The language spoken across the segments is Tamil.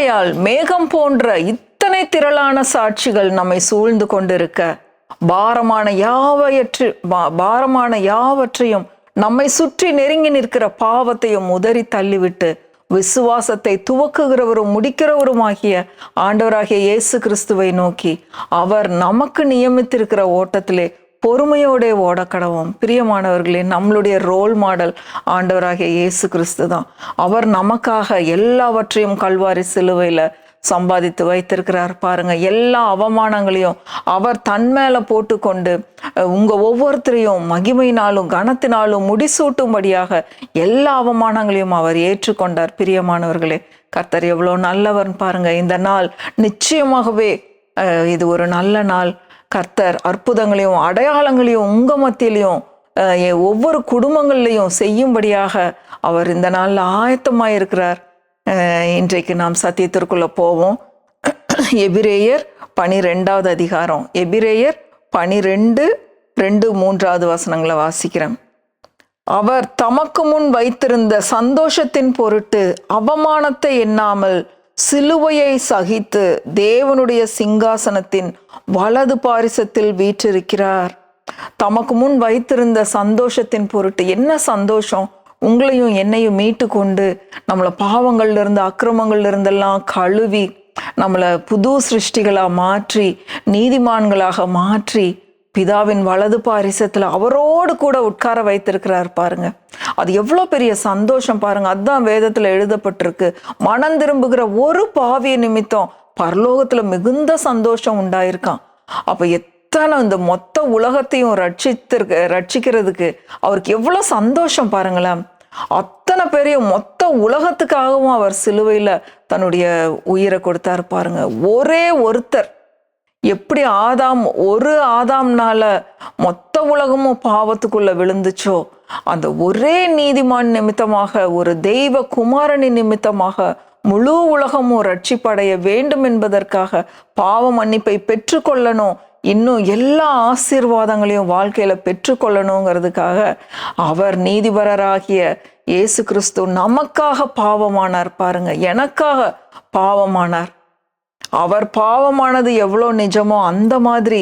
ஆகையால் மேகம் போன்ற இத்தனை திரளான சாட்சிகள் நம்மை சூழ்ந்து கொண்டிருக்க பாரமான யாவற்றையும் நம்மை சுற்றி நெருங்கி நிற்கிற பாவத்தையும் உதறி தள்ளிவிட்டு விசுவாசத்தை துவக்குகிறவரும் முடிக்கிறவருமாகிய ஆண்டவராகிய இயேசு கிறிஸ்துவை நோக்கி அவர் நமக்கு நியமித்திருக்கிற ஓட்டத்திலே பொறுமையோட ஓடக்கடவும். பிரியமானவர்களே, நம்மளுடைய ரோல் மாடல் ஆண்டவராகிய இயேசு கிறிஸ்து தான். அவர் நமக்காக எல்லாவற்றையும் கல்வாரி சிலுவையில சம்பாதித்து வைத்திருக்கிறார் பாருங்க. எல்லா அவமானங்களையும் அவர் தன் மேல போட்டுக்கொண்டு உங்க ஒவ்வொருத்தரையும் மகிமையினாலும் கனத்தினாலும் முடிசூட்டும்படியாக எல்லா அவமானங்களையும் அவர் ஏற்றுக்கொண்டார். பிரியமானவர்களே, கர்த்தர் எவ்வளவு நல்லவர்னு பாருங்க. இந்த நாள் நிச்சயமாகவே இது ஒரு நல்ல நாள். கர்த்தர் அற்புதங்களையும் அடையாளங்களையும் உங்க மத்தியிலையும் ஒவ்வொரு குடும்பங்கள்லையும் செய்யும்படியாக அவர் இந்த நாள்ல ஆயத்தமாயிருக்கிறார். இன்றைக்கு நாம் சத்தியத்திற்குள்ள போவோம். எபிரேயர் 12வது அதிகாரம், எபிரேயர் 12:2-3 வசனங்களை வாசிக்கிறேன். அவர் தமக்கு முன் வைத்திருந்த சந்தோஷத்தின் பொருட்டு அவமானத்தை எண்ணாமல் சிலுவையை சகித்து தேவனுடைய சிங்காசனத்தின் வலது பாரிசத்தில் வீற்றிருக்கிறார். தமக்கு முன் வைத்திருந்த சந்தோஷத்தின் பொருட்டு, என்ன சந்தோஷம்? உங்களையும் என்னையும் மீட்டு கொண்டு நம்மளை பாவங்கள்ல இருந்து அக்கிரமங்கள்ல இருந்தெல்லாம் கழுவி நம்மளை புது சிருஷ்டிகளா மாற்றி நீதிமான்களாக மாற்றி பிதாவின் வலது பாரிசத்துல அவரோடு கூட உட்கார வைத்திருக்கிறார் பாருங்க. அது எவ்வளவு பெரிய சந்தோஷம் பாருங்க. அதுதான் வேதத்துல எழுதப்பட்டிருக்கு. மனம் திரும்புகிற ஒரு பாவிய நிமித்தம் பரலோகத்துல மிகுந்த சந்தோஷம் உண்டாயிருக்கான். அப்ப எத்தனை இந்த மொத்த உலகத்தையும் ரட்சிக்கிறதுக்கு அவருக்கு எவ்வளவு சந்தோஷம் பாருங்களேன். அத்தனை பெரிய மொத்த உலகத்துக்காகவும் அவர் சிலுவையில தன்னுடைய உயிரை கொடுத்தாரு பாருங்க. ஒரே ஒருத்தர், எப்படி ஒரு ஆதாம்னால மொத்த உலகமும் பாவத்துக்குள்ள விழுந்துச்சோ, அந்த ஒரே நீதிமான் நிமித்தமாக, ஒரு தெய்வ குமாரனின் நிமித்தமாக முழு உலகமும் ரட்சிப்படைய வேண்டும் என்பதற்காக, பாவ மன்னிப்பை பெற்றுக்கொள்ளணும், இன்னும் எல்லா ஆசீர்வாதங்களையும் வாழ்க்கையில பெற்றுக்கொள்ளணுங்கிறதுக்காக அவர் நீதிபரராகிய இயேசு கிறிஸ்து நமக்காக பாவமானார் பாருங்க. எனக்காக பாவமானார். அவர் பாவமானது எவ்வளோ நிஜமோ அந்த மாதிரி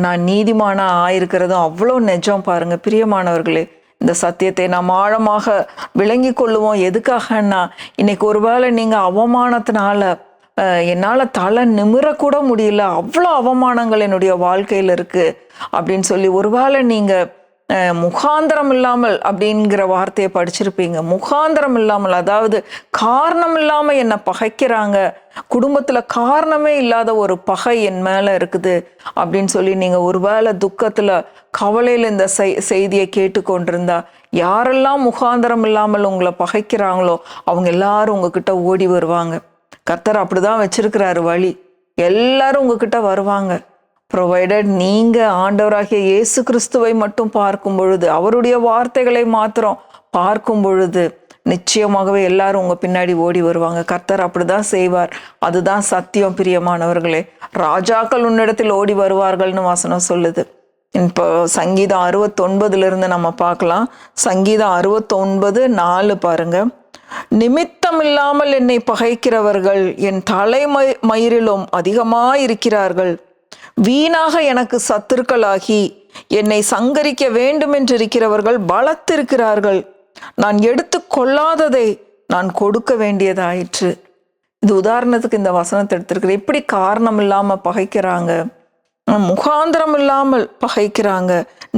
நான் நீதிமானா ஆயிருக்கிறதும் அவ்வளோ நிஜம் பாருங்க. பிரியமானவர்களே, இந்த சத்தியத்தை நாம் ஆழமாக விளங்கி கொள்ளுவோம். எதுக்காகன்னா, இன்னைக்கு ஒருவேளை நீங்க அவமானத்தினால என்னால தலை நிமிரக்கூட முடியல, அவ்வளோ அவமானங்கள் என்னுடைய வாழ்க்கையில இருக்கு அப்படின்னு சொல்லி ஒருவேளை நீங்க முகாந்திரம் இல்லாமல் அப்படிங்கிற வார்த்தையை படிச்சிருப்பீங்க. முகாந்திரம் இல்லாமல், அதாவது காரணம் இல்லாம என்னை பகைக்கிறாங்க, குடும்பத்துல காரணமே இல்லாத ஒரு பகை என் மேல இருக்குது அப்படின்னு சொல்லி நீங்க ஒருவேளை துக்கத்துல கவலையில இந்த செய்தியை கேட்டுக்கொண்டிருந்தா, யாரெல்லாம் முகாந்திரம் இல்லாமல் உங்களை பகைக்கிறாங்களோ அவங்க எல்லாரும் உங்ககிட்ட ஓடி வருவாங்க. கர்த்தர் அப்படிதான் வச்சிருக்கிறாரு வழி. எல்லாரும் உங்ககிட்ட வருவாங்க. ப்ரொவைடட் நீங்க ஆண்டவராகிய இயேசு கிறிஸ்துவை மட்டும் பார்க்கும் பொழுது, அவருடைய வார்த்தைகளை மாத்திரம் பார்க்கும் பொழுது நிச்சயமாகவே எல்லாரும் உங்க பின்னாடி ஓடி வருவாங்க. கர்த்தர் அப்படிதான் செய்வார். அதுதான் சத்தியம். பிரியமானவர்களே, ராஜாக்கள் உன்னிடத்தில் ஓடி வருவார்கள்னு வசனம் சொல்லுது. இப்போ சங்கீதம் 69 நம்ம பார்க்கலாம். சங்கீதம் 69:4 பாருங்க. நிமித்தம் இல்லாமல் என்னை பகைக்கிறவர்கள் என் தலைமயிரிலும் அதிகமாயிருக்கிறார்கள். வீணாக எனக்கு சத்துருக்களாகி என்னை சங்கரிக்க வேண்டும் என்றிருக்கிறவர்கள் பலத்திருக்கிறார்கள். நான் எடுத்து கொள்ளாததை நான் கொடுக்க வேண்டியதாயிற்று. இது உதாரணத்துக்கு இந்த வசனத்தை எடுத்திருக்கிறேன். எப்படி காரணம் இல்லாம பகைக்கிறாங்க, முகாந்திரம் இல்லாமல் பகைக்கிறாங்க,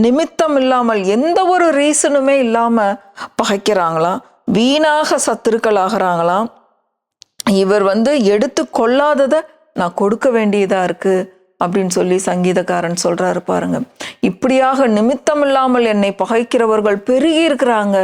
நிமித்தம் இல்லாமல் எந்த ஒரு ரீசனுமே இல்லாம பகைக்கிறாங்களாம், வீணாக சத்துருக்கள் ஆகிறாங்களாம். இவர் எடுத்து கொள்ளாததை நான் கொடுக்க வேண்டியதா இருக்கு அப்படின்னு சொல்லி சங்கீதக்காரன் சொல்றாரு பாருங்க. இப்படியாக நிமித்தம் இல்லாமல் என்னை பகைக்கிறவர்கள் பெருகி இருக்கிறாங்க.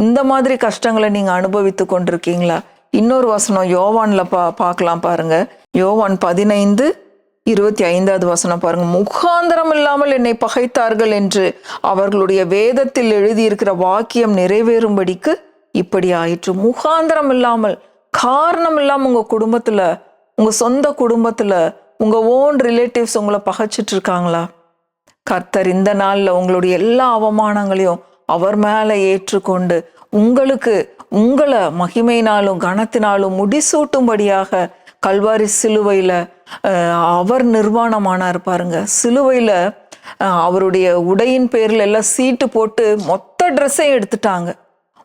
இந்த மாதிரி கஷ்டங்களை நீங்க அனுபவித்து கொண்டிருக்கீங்களா? இன்னொரு வசனம் யோவான்ல பார்க்கலாம் பாருங்க. யோவான் 15:25 வசனம் பாருங்க. முகாந்திரம் இல்லாமல் என்னை பகைத்தார்கள் என்று அவர்களுடைய வேதத்தில் எழுதியிருக்கிற வாக்கியம் நிறைவேறும்படிக்கு இப்படி ஆயிற்று. முகாந்திரம் இல்லாமல், காரணம் இல்லாம உங்க குடும்பத்துல, உங்க சொந்த குடும்பத்துல உங்க ஓன் ரிலேட்டிவ்ஸ் உங்களை பகைச்சிட்டு இருக்காங்களா? கர்த்தர் இந்த நாள்ல உங்களுடைய எல்லா அவமானங்களையும் அவர் மேலே ஏற்றுக்கொண்டு உங்களுக்கு உங்களை மகிமையினாலும் கனத்தினாலும் முடிசூட்டும்படியாக கல்வாரி சிலுவையில் அவர் நிர்வாணமானார் பாருங்க. சிலுவையில் அவருடைய உடையின் பேரில் எல்லாம் சீட்டு போட்டு மொத்த ட்ரெஸ்ஸையும் எடுத்துட்டாங்க.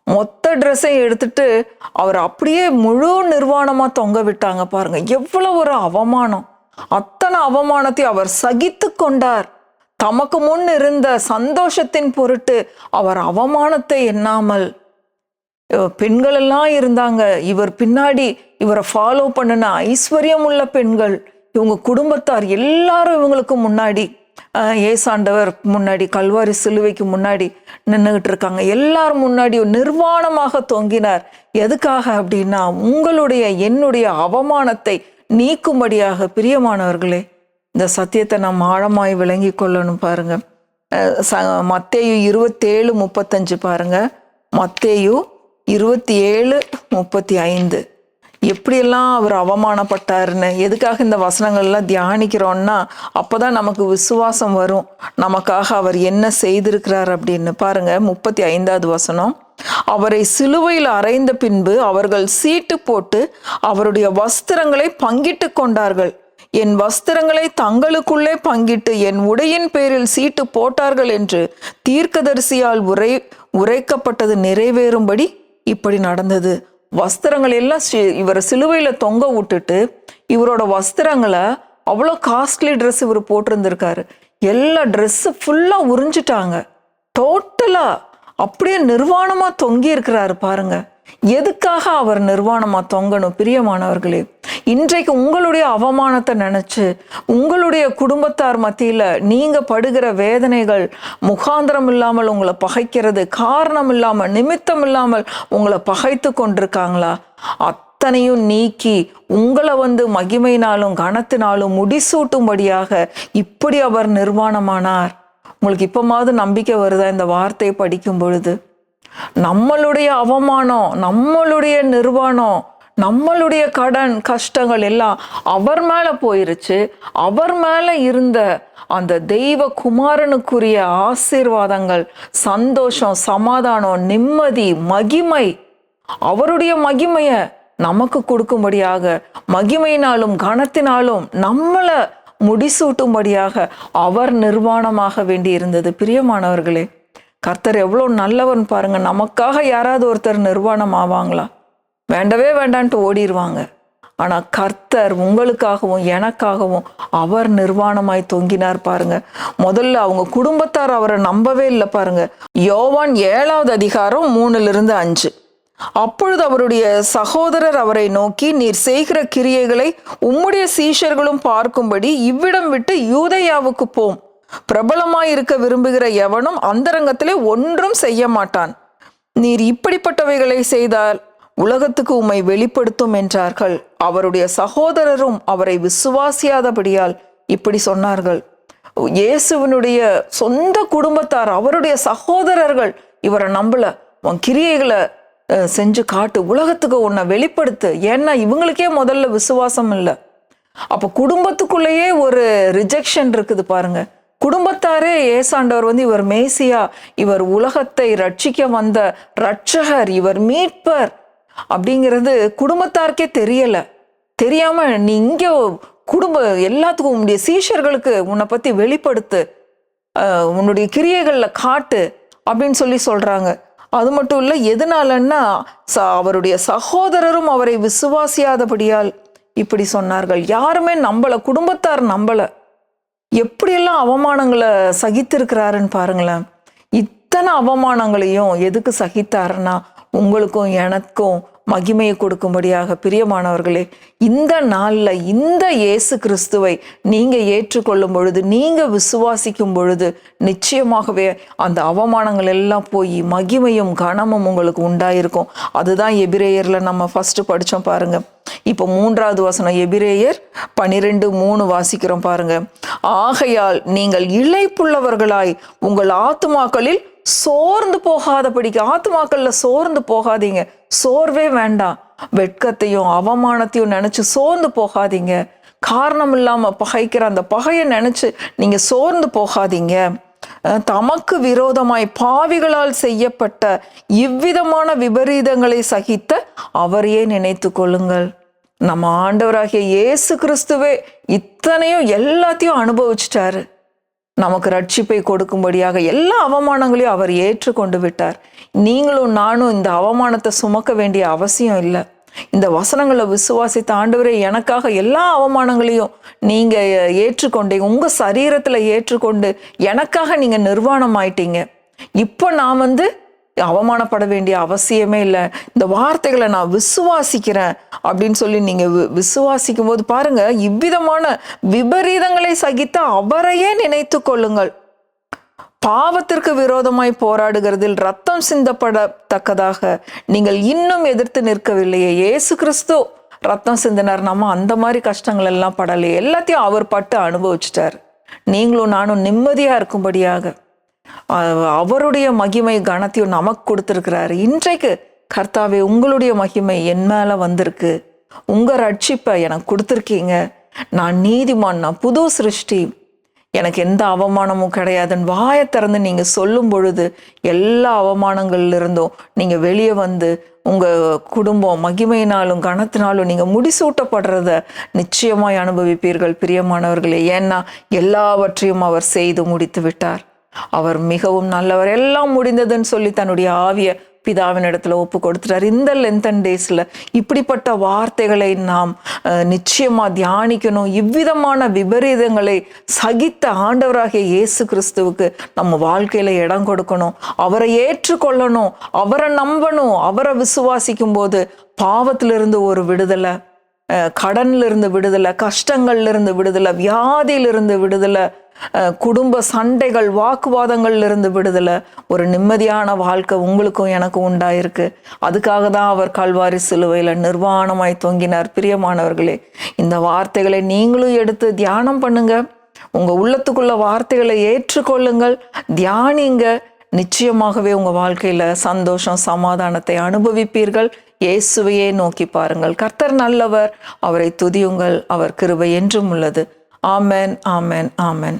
மொத்த ட்ரெஸ்ஸையும் எடுத்துட்டு அவர் அப்படியே முழு நிர்வாணமாக தொங்க விட்டாங்க பாருங்க. எவ்வளோ ஒரு அவமானம்! அத்தனை அவமானத்தை அவர் சகித்து கொண்டார். தமக்கு முன் இருந்த சந்தோஷத்தின் பொருட்டு அவர் அவமானத்தை எண்ணாமல். பெண்கள் எல்லாம் இருந்தாங்க, இவர் பின்னாடி இவரை ஃபாலோ பண்ணின ஐஸ்வர்யம் உள்ள பெண்கள், இவங்க குடும்பத்தார் எல்லாரும் இவங்களுக்கு முன்னாடி ஏசாண்டவர் முன்னாடி கல்வாரி சிலுவைக்கு முன்னாடி நின்றுகிட்டு இருக்காங்க. எல்லாரும் முன்னாடி நிர்வாணமாக தொங்கினார். எதுக்காக அப்படின்னா உங்களுடைய என்னுடைய அவமானத்தை நீக்கும்படியாக. பிரியமானவர்களே, இந்த சத்தியத்தை நம்ம ஆழமாய் விளங்கி கொள்ளணும் பாருங்க. மத்தேயு 27:35 பாருங்க. மத்தேயு 27:35 எப்படியெல்லாம் அவர் அவமானப்பட்டாருன்னு. எதுக்காக இந்த வசனங்கள்லாம் தியானிக்கிறோன்னா அப்போதான் நமக்கு விசுவாசம் வரும், நமக்காக அவர் என்ன செய்திருக்கிறார் அப்படின்னு. பாருங்க 35வது வசனம். அவரை சிலுவையில் அறைந்த பின்பு அவர்கள் சீட்டு போட்டு அவருடைய வஸ்திரங்களை பங்கிட்டு கொண்டார்கள். என் வஸ்திரங்களை தங்களுக்குள்ளே பங்கிட்டு என் உடையின் பேரில் சீட்டு போட்டார்கள் என்று தீர்க்கதரிசியால் உரைக்கப்பட்டது நிறைவேறும்படி இப்படி நடந்தது. வஸ்திரங்கள் எல்லாம் இவரை சிலுவையில் தொங்க விட்டுட்டு இவரோட வஸ்திரங்களை, அவ்வளோ காஸ்ட்லி ட்ரெஸ் இவர் போட்டிருந்திருக்காரு, எல்லா ட்ரெஸ்ஸு ஃபுல்லாக உறிஞ்சிட்டாங்க. டோட்டலாக அப்படியே நிர்வாணமாக தொங்கி இருக்கிறாரு பாருங்க. எதுக்காக அவர் நிர்வாணமாக தொங்கணும்? பிரியமானவர்களே, இன்றைக்கு உங்களுடைய அவமானத்தை நினைச்சு உங்களுடைய குடும்பத்தார் மத்தியில நீங்க படுகிற வேதனைகள் முகாந்திரம் இல்லாமல் உங்களை பகைக்கிறது, காரணம் இல்லாமல் நிமித்தம் இல்லாமல் உங்களை பகைத்து கொண்டிருக்காங்களா? அத்தனையும் நீக்கி உங்களை மகிமையினாலும் கனத்தினாலும் முடிசூட்டும்படியாக இப்படி அவர் நிர்வாணமானார். உங்களுக்கு இப்பமாவது நம்பிக்கை வருதா இந்த வார்த்தையை படிக்கும் பொழுது? நம்மளுடைய அவமானம், நம்மளுடைய நிர்வாணம், நம்மளுடைய கடன் கஷ்டங்கள் எல்லாம் அவர் மேல போயிருச்சு. அவர் மேல இருந்த அந்த தெய்வ குமாரனுக்குரிய ஆசீர்வாதங்கள், சந்தோஷம், சமாதானம், நிம்மதி, மகிமை, அவருடைய மகிமைய நமக்கு கொடுக்கும்படியாக, மகிமையினாலும் கனத்தினாலும் நம்மளை முடிசூட்டும்படியாக அவர் நிர்வாணமாக வேண்டி இருந்தது. பிரியமானவர்களே, கர்த்தர் எவ்வளோ நல்லவன் பாருங்க. நமக்காக யாராவது ஒருத்தர் நிர்வாணம் ஆவாங்களா? வேண்டவே வேண்டான்ட்டு ஓடிடுவாங்க. ஆனால் கர்த்தர் உங்களுக்காகவும் எனக்காகவும் அவர் நிர்வாணமாய் தொங்கினார் பாருங்க. முதல்ல அவங்க குடும்பத்தார் அவரை நம்பவே இல்லை பாருங்க. யோவான் 7வது அதிகாரம் 3-5. அப்பொழுது அவருடைய சகோதரர் அவரை நோக்கி, நீர் செய்கிற கிரியைகளை உம்முடைய சீஷர்களும் பார்க்கும்படி இவ்விடம் விட்டு யூதேயாவுக்கு போம். பிரபலமாயிருக்க விரும்புகிற எவனும் அந்தரங்கத்திலே ஒன்றும் செய்ய மாட்டான். நீர் இப்படிப்பட்டவைகளை செய்தால் உலகத்துக்கு உம்மை வெளிப்படுத்தும் என்றார்கள். அவருடைய சகோதரரும் அவரை விசுவாசியாதபடியால் இப்படி சொன்னார்கள். இயேசுவினுடைய சொந்த குடும்பத்தார், அவருடைய சகோதரர்கள் இவரை நம்பல. உன் கிரியைகளை செஞ்சு காட்டு, உலகத்துக்கு உன்னை வெளிப்படுத்து. ஏன்னா இவங்களுக்கே முதல்ல விசுவாசம் இல்லை. அப்போ குடும்பத்துக்குள்ளேயே ஒரு ரிஜெக்ஷன் இருக்குது பாருங்க. குடும்பத்தாரே ஏசாண்டவர் இவர் மேசியா, இவர் உலகத்தை ரட்சிக்க வந்த ரட்சகர், இவர் மீட்பர் அப்படிங்கிறது குடும்பத்தாருக்கே தெரியல. தெரியாம நீ இங்க எல்லாத்துக்கும் உன்னுடைய சீஷர்களுக்கு உன்னை பத்தி வெளிப்படுத்து, உன்னுடைய கிரியைகள்ல காட்டு அப்படின்னு சொல்றாங்க. அது மட்டும் இல்லை, எதனாலன்னா அவருடைய சகோதரரும் அவரை விசுவாசியாதபடியால் இப்படி சொன்னார்கள். யாருமே நம்பல, குடும்பத்தார் நம்பல. எப்படியெல்லாம் அவமானங்களை சகித்திருக்கிறாருன்னு பாருங்களேன். இத்தனை அவமானங்களையும் எதுக்கு சகித்தாருன்னா உங்களுக்கும் எனக்கும் மகிமையை கொடுக்கும்படியாக. பிரியமானவர்களே, இந்த நாள்ல இந்த இயேசு கிறிஸ்துவை நீங்க ஏற்றுக்கொள்ளும் பொழுது, நீங்க விசுவாசிக்கும் பொழுது நிச்சயமாகவே அந்த அவமானங்கள் எல்லாம் போய் மகிமையும் கனமும் உங்களுக்கு உண்டாயிருக்கும். அதுதான் எபிரேயர்ல நம்ம ஃபர்ஸ்ட் படிச்சோம் பாருங்க. இப்போ 3வது வசனம் எபிரேயர் 12:3 வாசிக்கிறோம் பாருங்க. ஆகையால் நீங்கள் இளைப்புள்ளவர்களாய் உங்கள் ஆத்துமாக்களில் சோர்ந்து போகாதபடிக்கு. ஆத்துமாக்கள்ல சோர்ந்து போகாதீங்க, சோர்வே வேண்டாம். வெட்கத்தையும் அவமானத்தையும் நினைச்சு சோர்ந்து போகாதீங்க. காரணம் இல்லாம பகைக்கிற அந்த பகையை நினைச்சு நீங்க சோர்ந்து போகாதீங்க. தமக்கு விரோதமாய் பாவிகளால் செய்யப்பட்ட இவ்விதமான விபரீதங்களை சகித்த அவரையே நினைத்து கொள்ளுங்கள். நம்ம ஆண்டவராகிய இயேசு கிறிஸ்துவே இத்தனையும் எல்லாத்தையும் அனுபவிச்சிட்டாரு. நமக்கு ரட்சிப்பை கொடுக்கும்படியாக எல்லா அவமானங்களையும் அவர் ஏற்றுக்கொண்டு விட்டார். நீங்களும் நானும் இந்த அவமானத்தை சுமக்க வேண்டிய அவசியம் இல்லை. இந்த வசனங்களை விசுவாசித்த ஆண்டவரே, எனக்காக எல்லா அவமானங்களையும் நீங்க ஏற்றுக்கொண்டீங்க, உங்க சரீரத்துல ஏற்றுக்கொண்டு எனக்காக நீங்க நிர்வாணம் ஆயிட்டீங்க. இப்போ நான் அவமானப்பட வேண்டிய அவசியமே இல்லை, இந்த வார்த்தைகளை நான் விசுவாசிக்கிறேன் அப்படின்னு சொல்லி நீங்க விசுவாசிக்கும் போது பாருங்க, இவ்விதமான விபரீதங்களை சகித்த அவரையே நினைத்து கொள்ளுங்கள். பாவத்திற்கு விரோதமாய் போராடுகிறதில் ரத்தம் சிந்தப்படத்தக்கதாக நீங்கள் இன்னும் எதிர்த்து நிற்கவில்லையே. இயேசு கிறிஸ்து ரத்தம் சிந்தினார், நம்ம அந்த மாதிரி கஷ்டங்கள் எல்லாம் படலையே. எல்லாத்தையும் அவர் பட்டு அனுபவிச்சிட்டார். நீங்களும் நானும் நிம்மதியா இருக்கும்படியாக அவருடைய மகிமை கனத்தையும் நமக்கு கொடுத்திருக்கிறாரு. இன்றைக்கு கர்த்தாவே, உங்களுடைய மகிமை என் மேல வந்திருக்கு, உங்க ரட்சிப்பை எனக்கு கொடுத்துருக்கீங்க, நான் நீதிமான், நான் புது சிருஷ்டி, எனக்கு எந்த அவமானமும் கிடையாதுன்னு வாயை திறந்து நீங்க சொல்லும் பொழுது எல்லா அவமானங்கள்ல இருந்தும் நீங்க வெளியே வந்து உங்க குடும்பம் மகிமையினாலும் கனத்தினாலும் நீங்க முடிசூட்டப்படுறத நிச்சயமாய் அனுபவிப்பீர்கள் பிரியமானவர்களே. ஏன்னா எல்லாவற்றையும் அவர் செய்து முடித்து விட்டார். அவர் மிகவும் நல்லவர். எல்லாம் முடிந்ததுன்னு சொல்லி தன்னுடைய ஆவிய பிதாவின் இடத்துல ஒப்பு கொடுத்துட்டார். இந்த லென்தன் டேஸ்ல இப்படிப்பட்ட வார்த்தைகளை நாம் நிச்சயமா தியானிக்கணும். இவ்விதமான விபரீதங்களை சகித்த ஆண்டவராகிய இயேசு கிறிஸ்துவுக்கு நம்ம வாழ்க்கையில இடம் கொடுக்கணும். அவரை ஏற்றுக்கொள்ளணும், அவரை நம்பணும். அவரை விசுவாசிக்கும் போது பாவத்திலிருந்து ஒரு விடுதலை, கடன்ல இருந்து விடுதலை, கஷ்டங்கள்ல இருந்து விடுதலை, வியாதியிலிருந்து விடுதலை, குடும்ப சண்டைகள் வாக்குவாதங்கள்ல இருந்து விடுதலை, ஒரு நிம்மதியான வாழ்க்கை உங்களுக்கும் எனக்கும் உண்டாயிருக்கு. அதுக்காக தான் அவர் கல்வாரி சிலுவையில நிர்வாணமாய் தொங்கினார். பிரியமானவர்களே, இந்த வார்த்தைகளை நீங்களும் எடுத்து தியானம் பண்ணுங்க. உங்க உள்ளத்துக்குள்ள வார்த்தைகளை ஏற்றுக்கொள்ளுங்கள், தியானிங்க. நிச்சயமாகவே உங்க வாழ்க்கையில சந்தோஷம் சமாதானத்தை அனுபவிப்பீர்கள். இயேசுவையே நோக்கி பாருங்கள். கர்த்தர் நல்லவர், அவரை துதியுங்கள், அவர் கிருபை என்றும் உள்ளது. ஆமென், ஆமென், ஆமென்.